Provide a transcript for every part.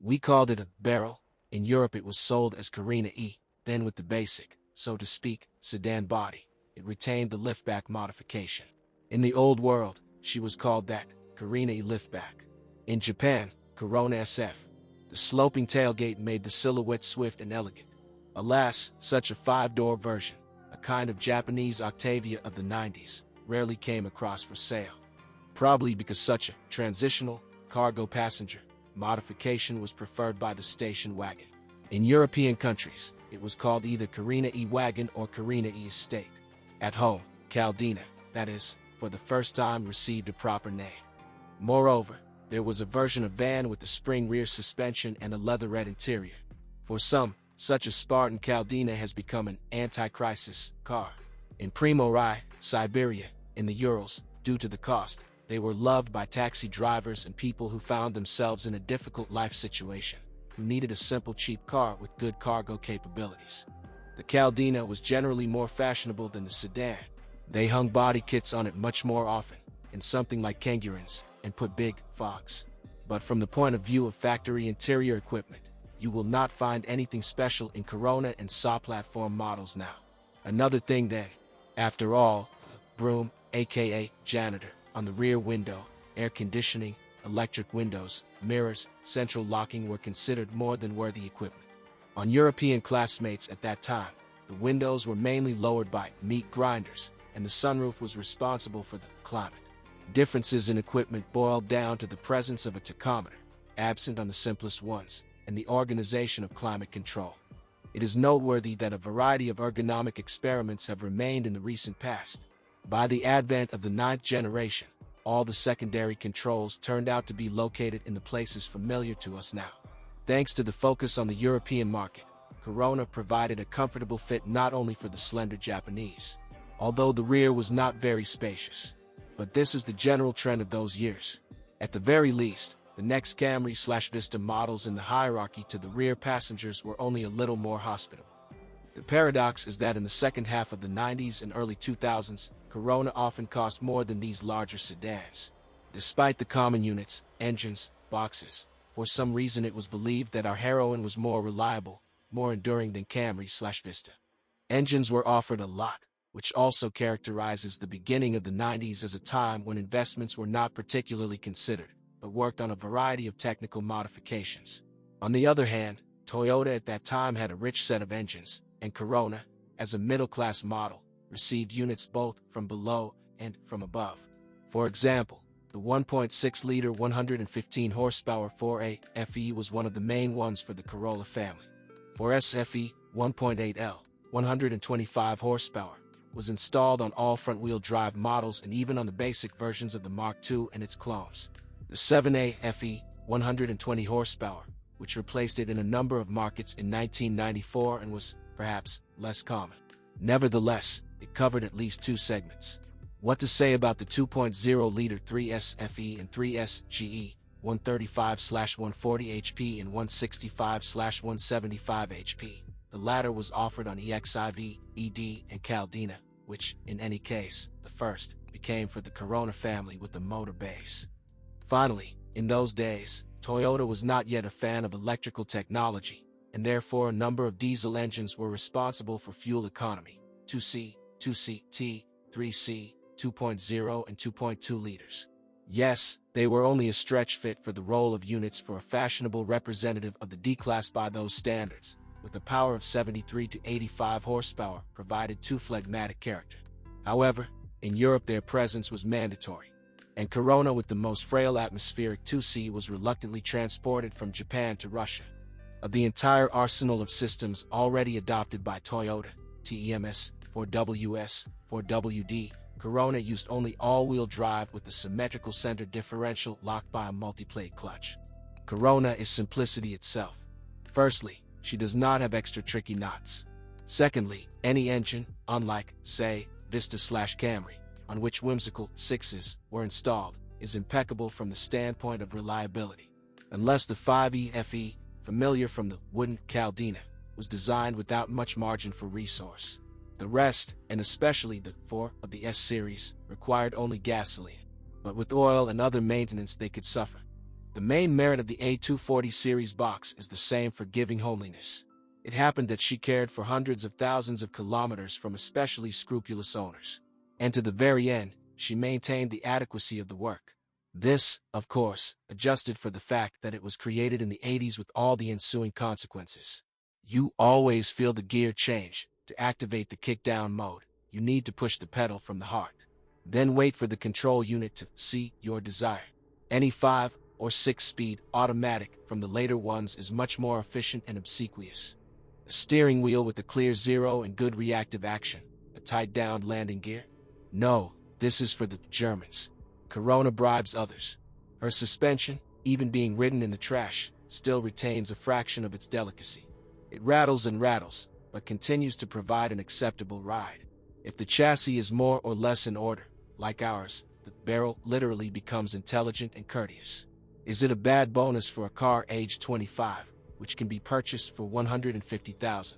We called it a barrel. In Europe it was sold as Carina E, then with the basic, so to speak, sedan body, it retained the liftback modification. In the old world, she was called that, Carina E liftback. In Japan, Corona SF. The sloping tailgate made the silhouette swift and elegant. Alas, such a five-door version, a kind of Japanese Octavia of the 90s, rarely came across for sale. Probably because such a transitional, cargo passenger modification was preferred by the station wagon. In European countries, it was called either Carina E Wagon or Carina E Estate. At home, Caldina, that is, for the first time received a proper name. Moreover, there was a version of van with a spring rear suspension and a leatherette interior. For some, such a Spartan Caldina has become an anti-crisis car. In Primorai, Siberia, in the Urals, due to the cost, they were loved by taxi drivers and people who found themselves in a difficult life situation, who needed a simple cheap car with good cargo capabilities. The Caldina was generally more fashionable than the sedan. They hung body kits on it much more often, in something like Kangurans, and put big fogs. But from the point of view of factory interior equipment, you will not find anything special in Corona and SA platform models now. Another thing then, after all, broom, aka janitor, on the rear window, air conditioning, electric windows, mirrors, central locking were considered more than worthy equipment. On European classmates at that time, the windows were mainly lowered by meat grinders, and the sunroof was responsible for the climate. Differences in equipment boiled down to the presence of a tachometer, absent on the simplest ones, and the organization of climate control. It is noteworthy that a variety of ergonomic experiments have remained in the recent past. By the advent of the 9th generation, all the secondary controls turned out to be located in the places familiar to us now. Thanks to the focus on the European market, Corona provided a comfortable fit not only for the slender Japanese, although the rear was not very spacious. But this is the general trend of those years. At the very least, the next Camry/Vista models in the hierarchy to the rear passengers were only a little more hospitable. The paradox is that in the second half of the 90s and early 2000s, Corona often cost more than these larger sedans. Despite the common units, engines, boxes, for some reason it was believed that our heroine was more reliable, more enduring than Camry/Vista. Engines were offered a lot, which also characterizes the beginning of the 90s as a time when investments were not particularly considered, but worked on a variety of technical modifications. On the other hand, Toyota at that time had a rich set of engines, and Corona, as a middle-class model, received units both from below and from above. For example, the 1.6-liter 115 horsepower 4A FE was one of the main ones for the Corolla family. For SFE 1.8L, 125 horsepower, was installed on all front-wheel drive models and even on the basic versions of the Mark II and its clones. The 7A FE, 120 horsepower, which replaced it in a number of markets in 1994 and was, perhaps, less common. Nevertheless, it covered at least two segments. What to say about the 2.0-liter 3S FE and 3S GE, 135/140 HP and 165/175 HP? The latter was offered on EXIV, ED, and Caldina, which, in any case, the first, became for the Corona family with the motor base. Finally, in those days, Toyota was not yet a fan of electrical technology, and therefore a number of diesel engines were responsible for fuel economy, 2C, 2CT, 3C, 2.0 and 2.2 liters. Yes, they were only a stretch fit for the role of units for a fashionable representative of the D-Class by those standards, with a power of 73 to 85 horsepower provided too phlegmatic character. However, in Europe their presence was mandatory, and Corona with the most frail atmospheric 2C was reluctantly transported from Japan to Russia. Of the entire arsenal of systems already adopted by Toyota, TEMS, 4WS, 4WD, Corona used only all-wheel drive with the symmetrical center differential locked by a multi-plate clutch. Corona is simplicity itself. Firstly, she does not have extra tricky knots. Secondly, any engine, unlike, say, Vista/Camry, on which whimsical 6s were installed, is impeccable from the standpoint of reliability. Unless the 5E FE, familiar from the wooden Caldina, was designed without much margin for resource. The rest, and especially the 4 of the S series, required only gasoline, but with oil and other maintenance they could suffer. The main merit of the A240 series box is the same forgiving homeliness. It happened that she cared for hundreds of thousands of kilometers from especially scrupulous owners. And to the very end, she maintained the adequacy of the work. This, of course, adjusted for the fact that it was created in the 80s with all the ensuing consequences. You always feel the gear change. To activate the kickdown mode, you need to push the pedal from the heart. Then wait for the control unit to see your desire. Any 5 or 6-speed automatic from the later ones is much more efficient and obsequious. A steering wheel with a clear zero and good reactive action. A tied-down landing gear? No, this is for the Germans. Corona bribes others. Her suspension, even being ridden in the trash, still retains a fraction of its delicacy. It rattles and rattles, but continues to provide an acceptable ride. If the chassis is more or less in order, like ours, the barrel literally becomes intelligent and courteous. Is it a bad bonus for a car aged 25, which can be purchased for $150,000?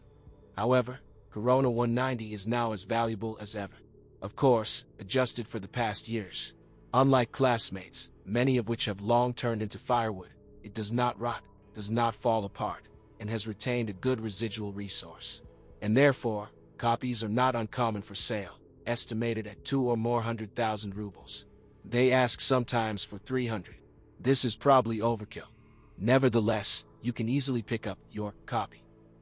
However, Corona 190 is now as valuable as ever. Of course, adjusted for the past years. Unlike classmates, many of which have long turned into firewood, it does not rot, does not fall apart, and has retained a good residual resource. And therefore, copies are not uncommon for sale, estimated at 2 or more 100,000 rubles. They ask sometimes for 300. This is probably overkill. Nevertheless, you can easily pick up your copy.